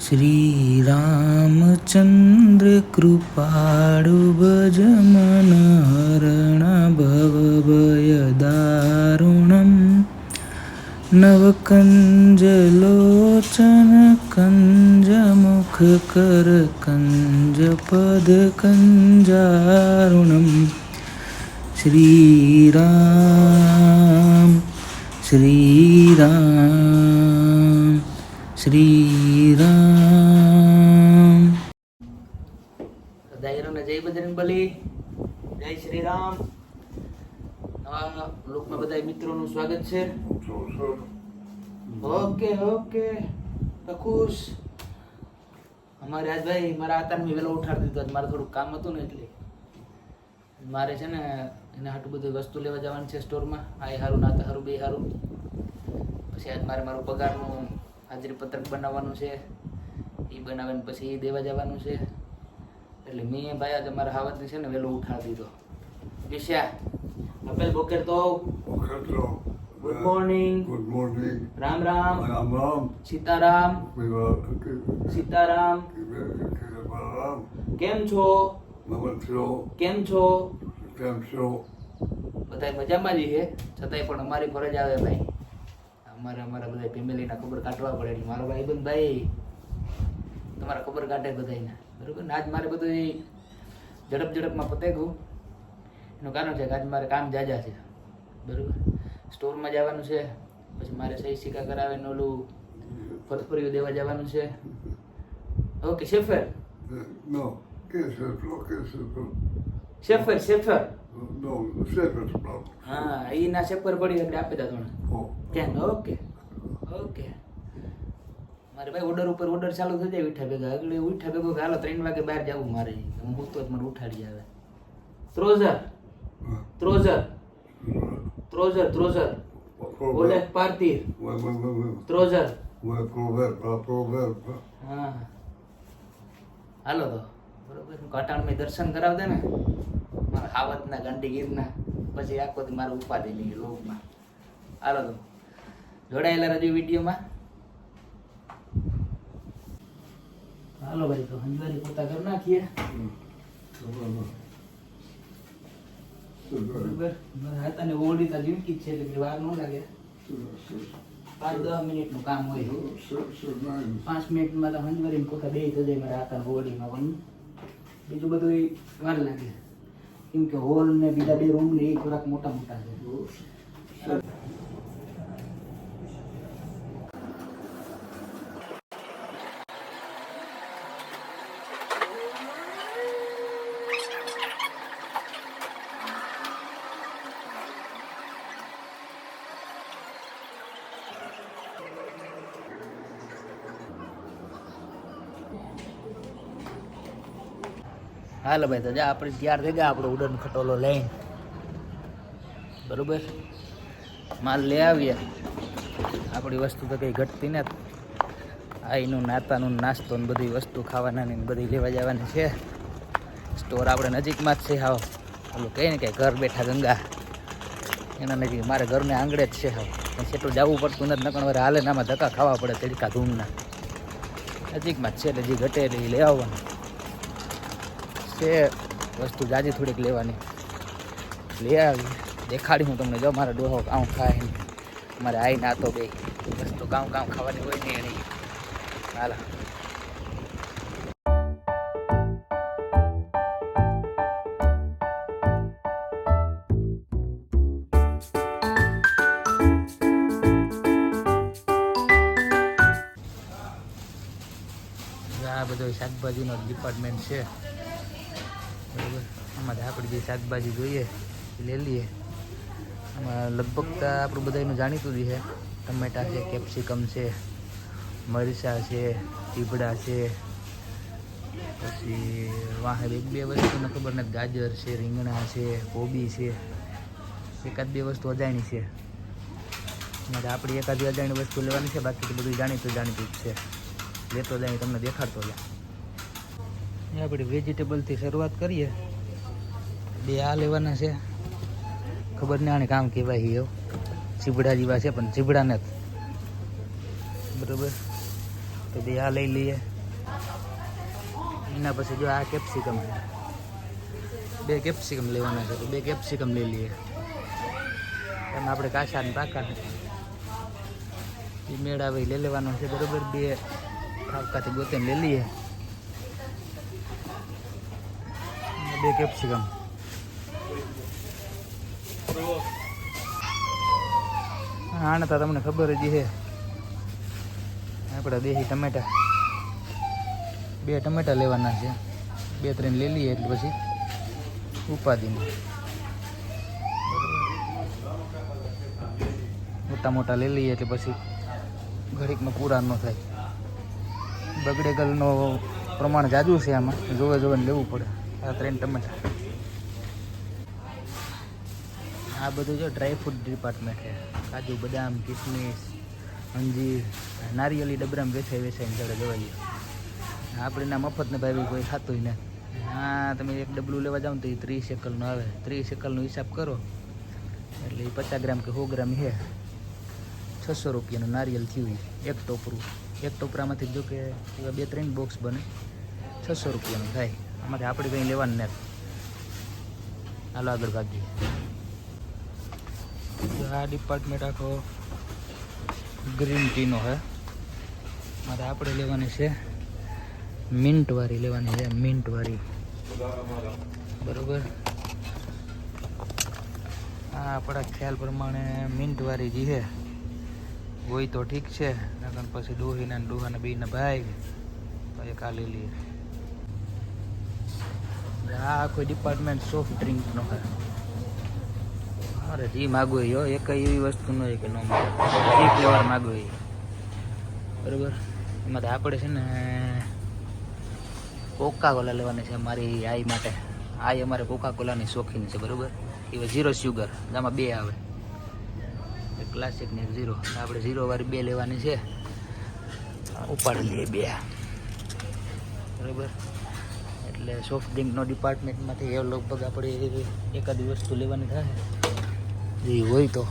શ્રી રામચંદ્ર કૃપાળુ ભજ મન હરણ ભવ ભય દારુણમ નવકંજ લોચન કંજ મુખ કર કંજ પદ કંજારુણમ શ્રી રામ શ્રી રામ શ્રી રામ. દાયરાને જય બજરંગ બલી, જય શ્રી રામ. નવા લોકમાં બધા મિત્રોનું સ્વાગત છે. ઓકે તો ખુશ. અમારે આજ ભાઈ મારા આતાને મેં વહેલો ઉઠાડી દીધો. મારે થોડુંક કામ હતું ને એટલે મારે છે ને એને હાટું બધું વસ્તુ લેવા જવાનું છે સ્ટોરમાં. આ હારું નાતા હારું બે હારું. પછી આજ મારે મારું પગારનું હાજરી પત્રક બનાવવાનું છે. એ બનાવીને પછી એ દેવા જવાનું છે. એટલે મેં ભાઈ આજે મારા હાવતને છે ને વહેલો ઉઠાડી દીધો. દિશા અપેલ બોકેર તો good morning. Good morning. Ram Ram. Ram Ram. Sitaram. Sitaram. કેમ છો? કેમ છો? કેમ છો? બધા મજામાં જ છે. છતાંય પણ અમારી ફરજ આવે ભાઈ. અમારા બધા ફેમિલીના ખબર કાઢવા પડે. એટલે મારો ભાઈ બંધ ભાઈ તમારા ખબર કાઢે બધાને, બરોબર ને. આજ મારે બધું ઝડપમાં પતે ગયું. એનું કારણ છે કે આજ મારે કામ જાજા છે, બરોબર. સ્ટોરમાં જવાનું છે, પછી મારે સહી સિક્કા કરાવીને ઓલું ફરફરીઓ દેવા જવાનું છે. Okay shepherd. No, ¿qué es eso? ¿Qué es eso? Shepherd. No, Shepherd. હા, એના શેફર પડી એટલે આપી દા તમને. Oh. કેમ? ઓકે મારે ભાઈ ઓર્ડર ચાલુ થઈ જાય ઉઠા ભેગા. એટલે ઉઠા ભેગો હાલો 3 વાગે બહાર જવું મારે. હું તો જ મને ઉઠાડી આવે. ત્રોઝર ઓલે પાર્ટી ત્રોઝર. હા હાલો તો બરોબર. કાટાણમાં દર્શન કરાવદે ને મારા હાવતના ગાંડીગીરના. પછી આખો દી મારે ઉપાધિ નહીં લોકમાં. હાલો તો જોડાયેલા રહેજો વિડીયોમાં. હાલો ભાઈ તો હંજવારી પોતા કરી નાખીએ, બરોબર. મારા હાથાને ઓળી તા જીવકી જ છે એટલે વાર ન લાગે. 5-10 મિનિટનું કામ હોય. 5 મિનિટમાં તો હંજવારી પોતા બે થઈ જાય મારા હાથાને ઓળીમાં. પણ બીજું બધું વાર લાગે કેમ કે હોલ ને બીજા 2 રૂમ ને એ થોડાક મોટા છે. હાલો ભાઈ તો જા આપણે તૈયાર થઈ ગયા. આપણો ઉડન ખટોલો લઈને, બરોબર. માલ લઈ આવીએ. આપણી વસ્તુ તો કંઈ ઘટતી ને. આઈનું નાતાનું નાસ્તો ને બધી વસ્તુ ખાવાના ને બધી લેવા જવાની છે. સ્ટોર આપણે નજીકમાં જ છે. હાવ ઓલું કહે ને કે ઘર બેઠા ગંગા, એના નજીક. મારે ઘરને આંગળે જ છે. હાવ એટલું જવું પડતું નથી. નકણ વાર હાલે ને આમાં ધક્કા ખાવા પડે તડકા ધૂમના. નજીકમાં જ છે એટલે જે ઘટે એટલે એ લઈ આવવાનું છે. વસ્તુ જાજી થોડીક લેવાની લઈ આવી. દેખાડી હું તમને. જો મારા ડોહો કામ ખાય ને મારે આવીને આતો બે વસ્તુ કામ ખાવાની હોય ને એની. હાલ આ બધો શાકભાજીનો ડિપાર્ટમેન્ટ છે, બરાબર. આમાંથી આપણે જે શાકભાજી જોઈએ એ લઈ લઈએ. આમાં લગભગ તો આપણું બધાનું જાણીતું જ છે. ટમેટા છે, કેપ્સિકમ છે, મરચાં છે, ચીબડા છે, પછી વાહ 1-2 વસ્તુને ખબર નથી. ગાજર છે, રીંગણા છે, કોબી છે. 1-2 વસ્તુ અજાણી છે. એટલે આપણી એકાદી અજાણી વસ્તુ લેવાની છે. બાકી તો બધું જાણીતું જ છે. લેતો જાય તમને દેખાડતો જાય. આપણે વેજીટેબલથી શરૂઆત કરીએ. 2 આ લેવાના છે. ખબર નહીં આને કામ કહેવાય એવું. ચીબડા જેવા છે પણ ચીબડા નથી, બરોબર. તો 2 આ લઈ લઈએ. એના પછી જો આ કેપ્સિકમ, 2 કેપ્સિકમ લેવાના છે તો 2 કેપ્સિકમ લઈ લઈએ. એમાં આપણે કાચા ને પાકા એ મેળાવે લઈ લેવાનો છે બરોબર. 2 ખાવકાથી ગોતીને લઈ લઈએ. 2 કેપ્સિકમ. આને તો તમને ખબર જ છે. આપણા દેશી ટમેટા, 2 ટમેટા લેવાના છે. 2-3 લઈ લઈએ એટલે પછી ઉપાધિમાં મોટા મોટા લઈ લઈએ એટલે પછી ઘડીકમાં પૂરા ન થાય. બગડેગલનો પ્રમાણ જાજુ છે આમાં, જોવે ને લેવું પડે. આ 3 ટમેટા. આ બધું જો ડ્રાયફ્રૂટ ડિપાર્ટમેન્ટ છે. કાજુ, બદામ, કિસમિસ, અંજીર, નારિયેળી ડબરામાં વેચાઈને જડે દવાઈએ. આપણે ના મફત ને ભાઈ કોઈ ખાતું ને. હા, તમે એક ડબલું લેવા જાઓ ને તો એ 30 શેકલનું આવે. 30 શેકલનો હિસાબ કરો એટલે એ 50 ગ્રામ કે 100 ગ્રામ છે. 600 રૂપિયાનું નારિયેલ થયું. એક ટોપરું. એક ટોપરામાંથી જો કે એવા 2-3 બોક્સ બને. 600 રૂપિયાનું થાય. આમાંથી આપણે કંઈ લેવાનું નથી. હાલો આગળ ભાગીએ. આ ડિપાર્ટમેન્ટ આખો ગ્રીન ટીનો હે. મારે આપણે લેવાની છે મિન્ટવાળી લેવાની છે. મિન્ટવાળી બરોબર. હા, આપણા ખ્યાલ પ્રમાણે મિન્ટવાળી જે છે હોય તો ઠીક છે. નકર પછી ડોહીના ડોહાના બેના ભાઈ એક આ લઈ લઈએ. આ આખો ડિપાર્ટમેન્ટ સોફ્ટ ડ્રિંકનો છે. અરે જી માગો હો, એક એવી વસ્તુ ન હોય કે ન માગો. જે ફ્લેવર માગો એ બરોબર. એમાં આપણે છે ને કોકા કોલા લેવાની છે મારી આઈ માટે. આઈ અમારે કોકા કોલાની શોખીન છે બરોબર. એ 0 સુગર, આમાં 2 આવે, એક ક્લાસિક ને એક 0. આપણે 0 વાળી 2 લેવાની છે. ઉપાડી લઈએ 2 બરોબર. એટલે સોફ્ટ ડ્રિંકનો ડિપાર્ટમેન્ટમાંથી એ લગભગ આપણે એકાદી વસ્તુ લેવાની થાય જે હોય તો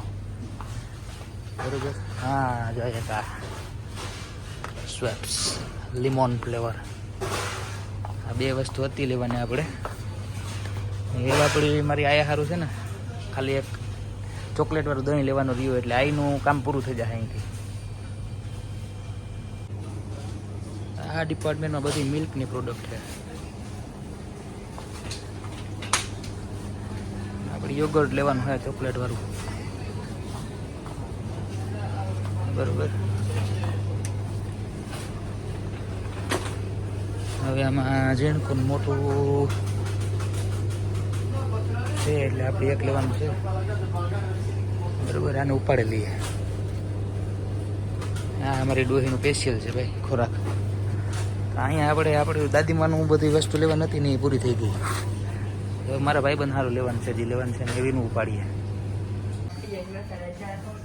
બરોબર. હા, જોઈએ કા સ્વેપ્સ લીમોન ફ્લેવર. આ 2 વસ્તુ હતી લેવાની આપણે. એ આપણી મારી આયા સારું છે ને, ખાલી એક ચોકલેટવાળું દહીં લેવાનું રહ્યું એટલે આઈનું કામ પૂરું થઈ જાય અહીંથી. આ ડિપાર્ટમેન્ટમાં બધી મિલ્કની પ્રોડક્ટ છે. આપણે યોગર્ટ લેવાનું હોય ચોકલેટવાળું બરોબર. હવે આમાં ઝીણકું મોટું છે એટલે આપણે એક લેવાનું છે બરોબર. આને ઉપાડી લઈએ. હા, અમારી ડોહીનું સ્પેશિયલ છે ભાઈ ખોરાક. અહીંયા આપણે દાદીમાનું બધી વસ્તુ લેવા નથી ને એ પૂરી થઈ ગઈ. હવે મારા ભાઈબંધ સારું લેવાનું છે, જે લેવાનું છે ને એવીનું ઉપાડીએ.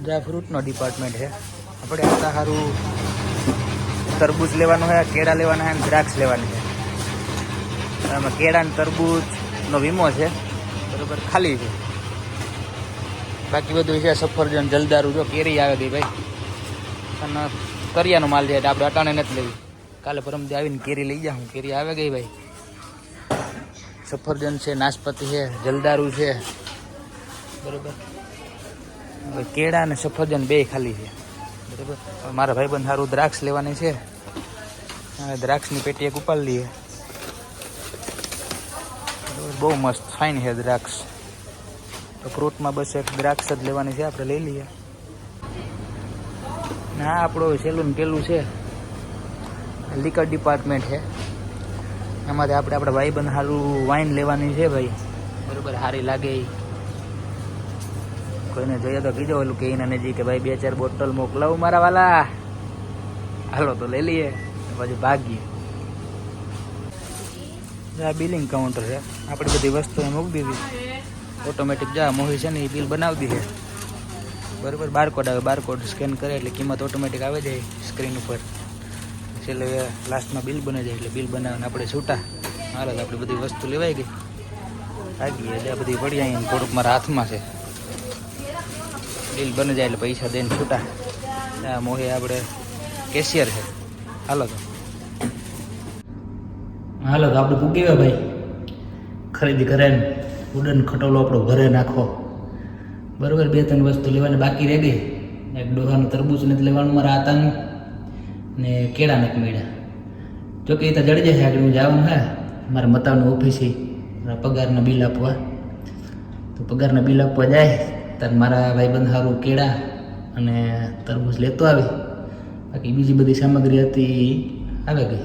જ્યાં ફ્રૂટનો ડિપાર્ટમેન્ટ છે. આપણે આતા સારું તરબૂચ લેવાનું હોય, કેળા લેવાના હોય, દ્રાક્ષ લેવાની છે. આમાં કેળા અને તરબૂચનો વીમો છે બરોબર, ખાલી છે. બાકી બધું છે સફરજન, જલદારું. જો કેરી આવે ગઈ ભાઈ, અને કરિયાનો માલ છે એટલે આપણે અટાણે નથી લેવી. કાલે પરમદી આવીને કેરી લઈ જાઉં. કેરી આવે ગઈ ભાઈ. સફરજન છે, નાશપતિ છે, જલદારું છે બરોબર. હવે કેળા અને સફરજન 2 ખાલી છે બરોબર. મારા ભાઈબંધ સારું દ્રાક્ષ લેવાની છે. દ્રાક્ષની પેટી એક ઉપાડી લઈએ બરોબર. બહુ મસ્ત ફાઇન છે દ્રાક્ષ. તો ફ્રૂટમાં બસ એક દ્રાક્ષ જ લેવાની છે, આપણે લઈ લઈએ. ના, આપણો સેલુન પેલું છે લિકર ડિપાર્ટમેન્ટ છે. એમાંથી આપણે આપણા ભાઈબંધ સારું વાઇન લેવાની છે ભાઈ બરોબર. સારી લાગે એ કોઈને જોઈએ તો કીધો ઓલું કે એને નજીક કે ભાઈ 2-4 બોટલ મોકલાવું મારા વાલા. હાલો તો લઈ લઈએ પછી ભાગીએ. આ બિલિંગ કાઉન્ટર છે. આપણી બધી વસ્તુ મૂકી દીધી ઓટોમેટિક. જા મોહી છે ને એ બિલ બનાવી દીધી બરોબર. બારકોડ આવે, બારકોડ સ્કેન કરે એટલે કિંમત ઓટોમેટિક આવે જાય સ્ક્રીન ઉપર. છેલ્લે લાસ્ટમાં બિલ બની જાય એટલે બિલ બનાવીને આપણે છૂટા. હાલ આપણી બધી વસ્તુ લેવાઈ ગઈ. આગી એટલે આ બધી પડી અહીં થોડુંક મારા હાથમાં છે. બિલ બની જાય એટલે પૈસા દઈને છૂટા. મોહી આપણે કેશિયર છે. હાલો તો હાલો તો આપણે પૂકી ગયા ભાઈ ખરીદી કરે ને ઉડન ખટોલો આપણો ભરે નાખો બરાબર. 2-3 વસ્તુ લેવાની બાકી રહી ગઈ. એક ડોહાનું તરબૂચ નથી લેવાનું મારા આતાનું ને કેળા નથી મળ્યા. જોકે એ તો જડી જશે આગળ હું જવાનું હે મારે મતાવની ઓફિસે મારા પગારના બિલ આપવા. તો પગારના બિલ આપવા જાય ત્યારે મારા ભાઈબંધ સારું કેળા અને તરબૂચ લેતો આવે. બાકી બીજી બધી સામગ્રી હતી આવે ગઈ.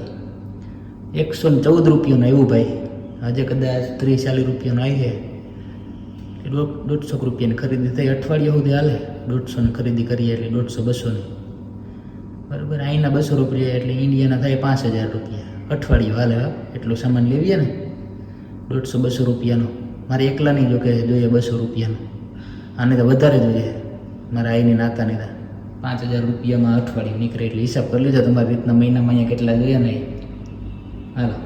114 રૂપિયાનું આવ્યું ભાઈ. આજે કદાચ 30-40 રૂપિયાનું આવી જાય. 150 રૂપિયાની ખરીદી થઈ. અઠવાડિયા સુધી હાલે. 150ની ખરીદી કરીએ એટલે 150-200ની બરાબર. અહીંના 200 રૂપિયા એટલે ઇન્ડિયાના થાય 5000 રૂપિયા. અઠવાડિયું હાલે. એટલો સામાન લેવીએ ને 150-200 રૂપિયાનો. મારે એકલાની જો કે જોઈએ 200 રૂપિયાનો. આને તો વધારે જોઈએ મારા આઈની નાતાની. 5000 રૂપિયામાં અઠવાડિયું નીકળે એટલે હિસાબ કરી લીધો તમારી રીતના. મહિનામાં અહીંયા કેટલા જોઈએ ને હાલો.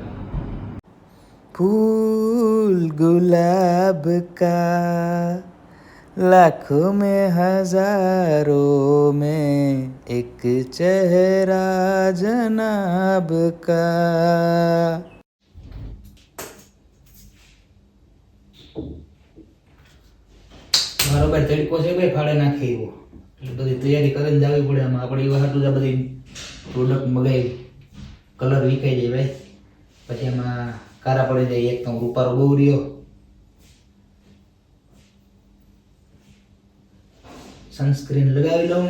फूल गुलाब का लाखों में हजारों में एक चेहरा जनाब का. મારો ભાઈ તડકો છે ભાઈ ફાડે નાખે એવો એટલે બધી તૈયારી કરીને જવી પડે. આમાં આપણે એવા હાટું બધી પ્રોડક્ટ મગાવી કલર વિખાઈ જાય ભાઈ. પછી એમાં કારા પડી જાય. એક તો રૂપારો બહુ રહ્યો. સનસ્ક્રીન લગાવી લઉં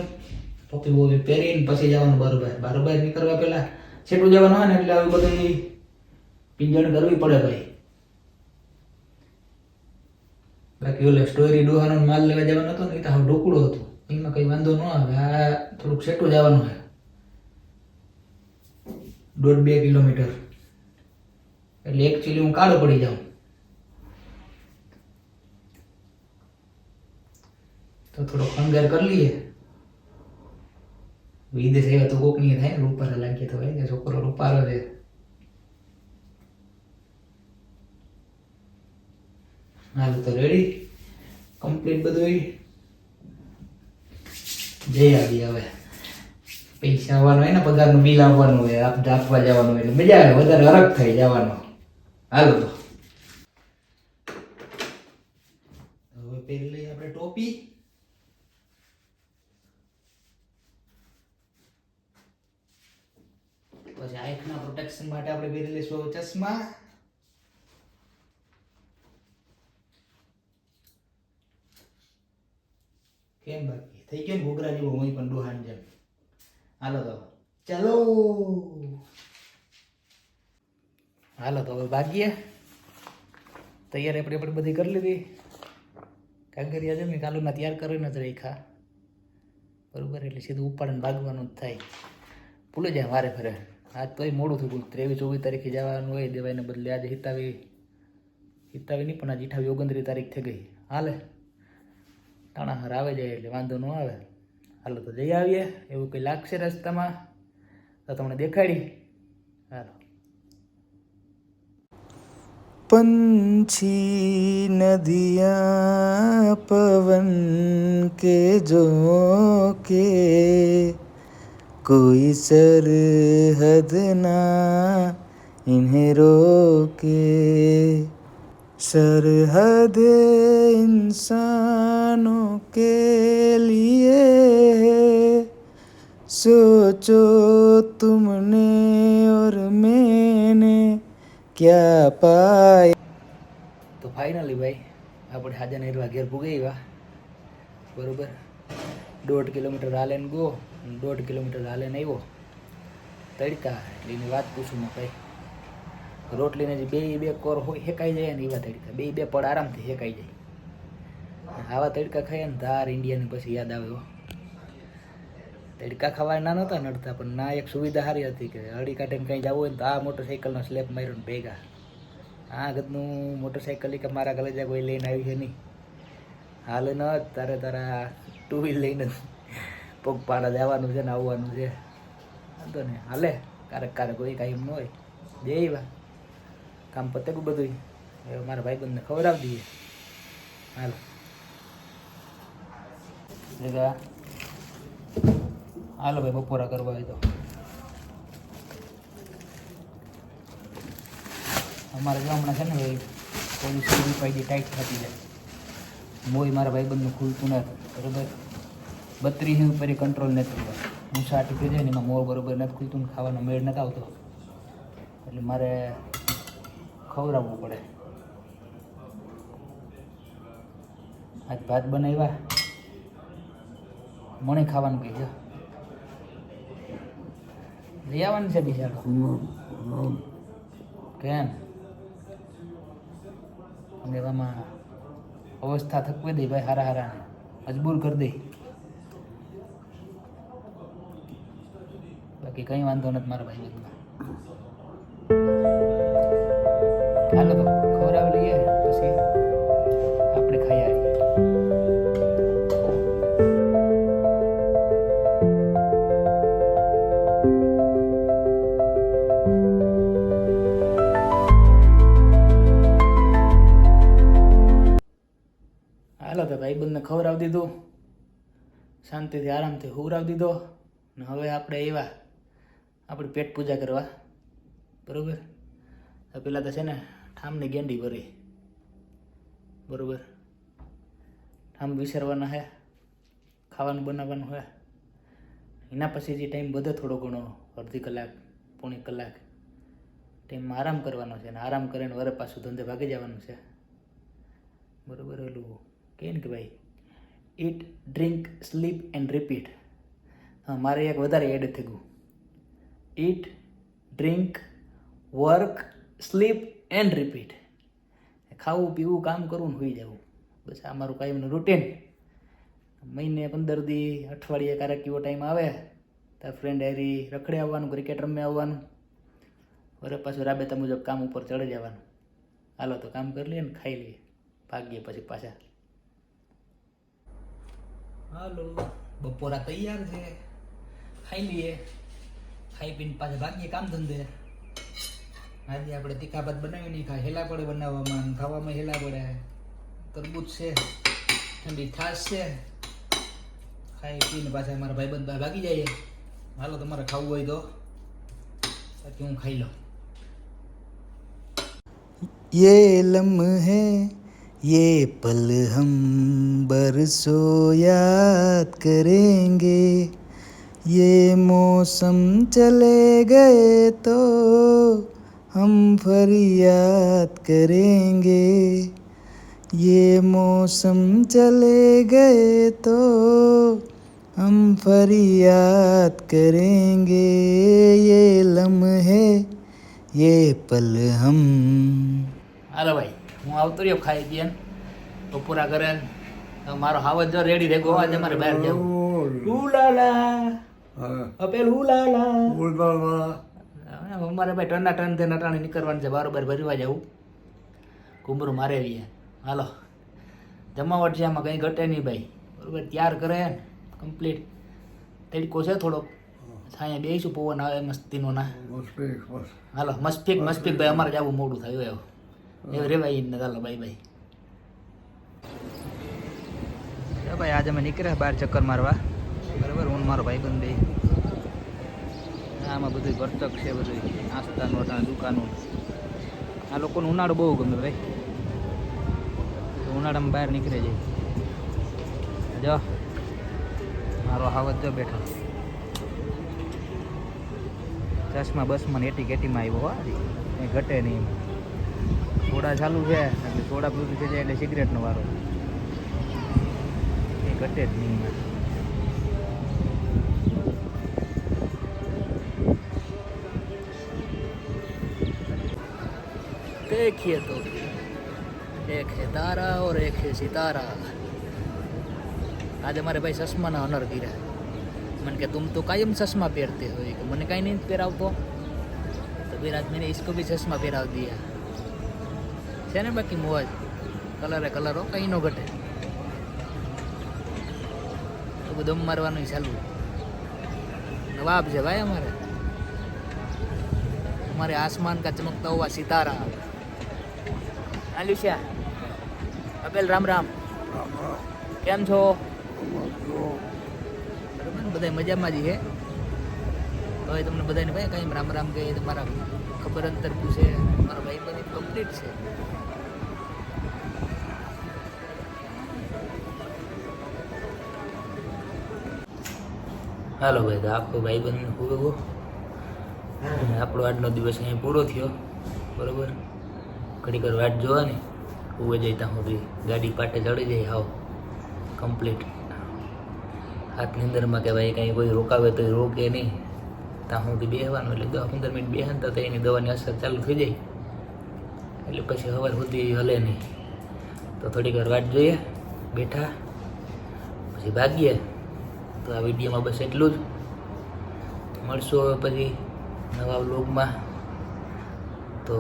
ટોપી બોપી પહેરીને પછી જવાનું બરોબર નીકળવા પહેલા છેટું જવાનું હોય ને એટલે આવી બધી પીંજણ કરવી પડે ભાઈ. બાકી ઓલે સ્ટોરી ડોહાનો માલ લેવા જવાનો હતો ને એ તો હવે ઢોકળો હતો. એમાં કઈ વાંધો ન આવે. આ થોડુંક છેટું જવાનું હોય 1.5-2 કિલોમીટર એટલે એકચ્યુઅલી હું કાળો પડી જાઉં. તો થોડો ખંગાર કરી લઈએ. વિદેશ આવ્યા તો કોક નહીં થાય ને રૂપારા લાગીએ તો ભાઈ છોકરો રૂપારો છે. હાલ તો રેડી કમ્પ્લીટ બધું. જઈ આવી હવે પૈસા આવવાનું હોય ને પગારનું બિલ આવવાનું હોય આપવા જવાનું હોય એટલે મજા આવે. વધારે હરખ થઈ જવાનો. હાલો તો હવે પહેરી લઈએ આપણે ટોપી. પછી આંખના પ્રોટેક્શન માટે આપણે પહેરી લઈશું ચશ્મા. કેમ બાકી થઈ ગયો ને ઘોઘરા જેવો હું પણ ડોહાન જેમ. હાલો તો ચાલો. હાલો તો હવે ભાગીએ. તૈયારી આપણે બધી કરી લીધી. કાંકરિયા જમી કાલુના તૈયાર કરીને જ રાખ્યા બરોબર. એટલે સીધું ઉપાડીને ભાગવાનું જ થાય. ભૂલી જાય વારે ફરે. આજ તોય મોડું થયું. 23-24 તારીખે જવાનું હોય દેવાયને બદલે આજે હિતાવી નહીં પણ આજે 28-29 તારીખ થઈ ગઈ. હાલે તાણાહાર આવે જાય એટલે વાંધો ન આવે. હાલો તો જઈ આવીએ. એવું કંઈ લાગશે રસ્તામાં તો તમને દેખાડી. હાલો. पंछी नदियाँ पवन के झोंके कोई सरहद ना इन्हें रोके सरहद इंसानों के लिए सोचो तुमने और मैंने क्या પાય. તો ફાઇનલી ભાઈ આપણે હાજર નેરવા ઘેર પૂગી ગયા બરોબર. 1.5 કિલોમીટર હાલે ને ગયો 1.5 કિલોમીટર હાલે ને આવ્યો તડકા. એટલે એની વાત પૂછું ને ભાઈ. રોટલીને જે બે કોર હોય હેકાઈ જાય ને એવા તડકા. બે પડ આરામથી હેકાઈ જાય. આવા તડકા ખાઈએ ને ધાર ઇન્ડિયાની પછી યાદ આવ્યો. તડકા ખાવા ના નહોતા નડતા પણ ના એક સુવિધા સારી હતી કે હળી કાઢીને કંઈ જવું હોય ને તો આ મોટરસાઇકલનો સ્લેપ માર્યો ને ભેગા. આ ગદનું મોટરસાઇકલ કે મારા કલેજા કોઈ લઈને આવી છે નહીં. હાલ ન તારા 2 વ્હીલ લઈને પગપાળા જવાનું છે ને આવવાનું છે. વાંધો ને હાલે કારક હોય કાંઈ એમ ન હોય. જય એવા કામ પતેલું બધું હવે મારા ભાઈબંધને ખવડાવી દઈએ. હાલો હાલો ભાઈ બપોરા કરવા હોય તો અમારે જો હમણાં છે ને ભાઈ થોડી સ્ટોરી પાડી ટાઈટ થતી જાય. મોય મારા ભાઈબંધનું ખુલતું નથી બરાબર. 32 ઉપર કંટ્રોલ નથી થતો. હું સાટી થઈ જાય ને એમાં મોર બરાબર નથી ખુલતું ને ખાવાનો મેળ નથી આવતો, એટલે મારે ખવડાવવું પડે. આજ ભાત બનાવ્યા, મને ખાવાનું કહી છે. લઈ આવવાનું છે બિચારો કેમ અને એવામાં અવસ્થા થકવી દે ભાઈ, હારા હારા મજબૂર કરી દે. બાકી કંઈ વાંધો નથી મારા ભાઈ બંધમાં. હાલો તો ખવડાવી લઈએ પછી આપણે ખાઈ આવીએ. હાલો તો ભાઈબંધને ખવડાવી દીધું, શાંતિથી આરામથી હુવડાવી દીધો ને હવે આપણે આવ્યા આપણી પેટ પૂજા કરવા બરાબર. પહેલાં તો છે ને ઠામની ગેંડી ભરી બરાબર. ઠામ વિસરવાના છે, ખાવાનું બનાવવાનું છે. એના પછી જે ટાઈમ બધો થોડો ઘણો અડધી કલાક પોણી કલાક ટાઈમમાં આરામ કરવાનો છે અને આરામ કરીને વરે પાછું ધંધે ભાગી જવાનું છે બરાબર. એલું કહે ને કે ભાઈ it, drink, slip and repeat. હા, મારે એક વધારે એડ થઈ ગયું. It, drink, work, slip and repeat. ખાવું પીવું કામ કરવું ને હોઈ જવું, બસ આ મારું કાયમનું રૂટીન. મહિને 15 દી અઠવાડિયે ક્યારેક એવો ટાઈમ આવે તાર ફ્રેન્ડ હારી રખડે આવવાનું, ક્રિકેટ રમે આવવાનું, વરે પાછું રાબેતા મુજબ કામ ઉપર ચડી જવાનું. હાલો તો કામ કરી લઈએ ને ખાઈ લઈએ, ભાગીએ પછી પાછા. હાલો બપોરા તૈયાર છે, ખાઈ લઈએ. ખાઈ પીને પાછા ભાગીએ કામ ધંધે. આજે આપણે તીખા ભાત બનાવી નહીં ખાય, હેલા પડે બનાવવામાં, ખાવામાં હેલા પડે. તરબૂચ છે, ઠંડી છાશ છે. ખાઈ પીને પાછા મારા ભાઈબંધ ભાગી જઈએ. હાલો તમારે ખાવું હોય તો બાકી હું ખાઈ લઉં. ये लम्हे ये पल हम बरसों याद करेंगे, ये मौसम चले गए तो हम फरियाद करेंगे, ये मौसम चले गए तो हम फरियाद करेंगे, ये लम्हे ये पल हम. હાલો ભાઈ હું આવતો રહ્યો ખાઈ પીએ બપોરા કરે. મારો હાવજ જો રેડી થઈ ગયો, આજે મારે બહાર જવું. ઉલાલા અપેલ ઉલાલા અમારે ભાઈ ટના ટન થી નટાણી નીકળવાનું છે, બરોબર ભરવા જવું. કુંભરું મારે રહીએ. હાલો જમાવટ છે, આમાં કંઈ ઘટે નહીં ભાઈ બરોબર. તૈયાર કરે ને કમ્પ્લીટ. તડકો છે થોડોક, છાયા બેસીશું, પવન આવે મસ્તીનો ના. હાલો મસ્ફિક ભાઈ અમારે જવું મોડું થયું એવું એવું રેવાય ને. ચાલો ભાઈ ભાઈ ભાઈ આજે અમે નીકળ્યા બહાર ચક્કર મારવા બરાબર. હું મારો ભાઈ બંધ બે આમાં બધું વર્તક છે, બધું નાસ્તાનું અટાણ દુકાનું. આ લોકોને ઉનાળો બહુ ગમે ભાઈ, ઉનાળામાં બહાર નીકળે જાય. જો મારો હાવત જો બેઠો ચશ્મા બસમાં એટી કેટીમાં આવ્યો. હા કંઈ ઘટે નહીં. સોડા ચાલુ છે એટલે સોડા પૂરી થઈ જાય એટલે સિગરેટનો વારો, કંઈ ઘટે જ નહીં. देखिए तो एक है तारा और एक है सितारा. आज हमारे भाई चश्मा ना ऑनर किया. मन के तुम तो कायम चश्मा पहनते हो, कि मैंने कहीं नहीं पहराव तो फिर आज मैंने इसको भी चश्मा पहराव दिया है ना. बाकी मोज कलर है कलर हो कहीं नो घटे तो दम मारવાનું ચાલુ. नवाब છે भाई हमारे आसमान का चमकता हुआ सितारा. आलुषा अपेल राम राम કેમ છો? બરાબર બધા મજામાં જ છે. હવે તમને બધાને ભાઈ કાંઈ રામ રામ કહે તમારા ખબર અંતર પૂછે મારા ભાઈ બધી કમ્પ્લીટ છે. હાલો ભાઈ તો આખો ભાઈબંધ પૂરો આપણો આજનો દિવસ અહીં પૂરો થયો બરાબર. ઘડીક વાર વાટ જોવાની ઉવે જઈ ત્યાં સુધી ગાડી પાટે ચડી જાય હાવ કમ્પ્લીટ. હાથની અંદરમાં કે ભાઈ કંઈ કોઈ રોકાવે તો રોકે નહીં ત્યાં સુધી બેસવાનું. એટલે 10-15 મિનિટ બેસતા તો એની દવાની અસર ચાલુ થઈ જાય એટલે પછી સવાર સુધી હલે નહીં. તો થોડીક વાર વાટ જોઈએ બેઠા પછી ભાગીએ. તો આ વિડીયોમાં બસ એટલું જ. મળશું હવે પછી નવા વ્લોગમાં. તો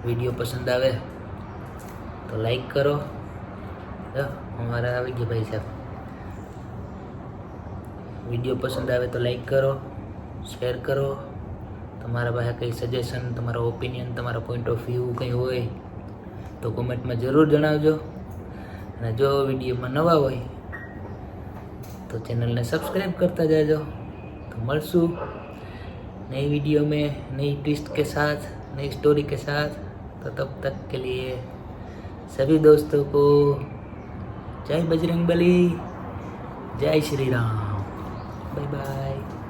વિડીયો પસંદ આવે તો લાઈક કરો. અમારા આવી ગયા ભાઈ સાહેબ. વિડીયો પસંદ આવે તો લાઈક કરો, શેર કરો. તમારા પાસે કંઈ સજેશન, તમારા ઓપિનિયન, તમારા પોઈન્ટ ઓફ વ્યૂ કંઈ હોય તો કોમેન્ટમાં જરૂર જણાવજો. અને જો વિડીયોમાં નવા હોય तो चैनल ने सब्सक्राइब करता जाओ. तो मलसूँ नई वीडियो में नई ट्विस्ट के साथ, नई स्टोरी के साथ. तो तब तक के लिए सभी दोस्तों को जय बजरंगबली, जय श्री राम, बाय बाय.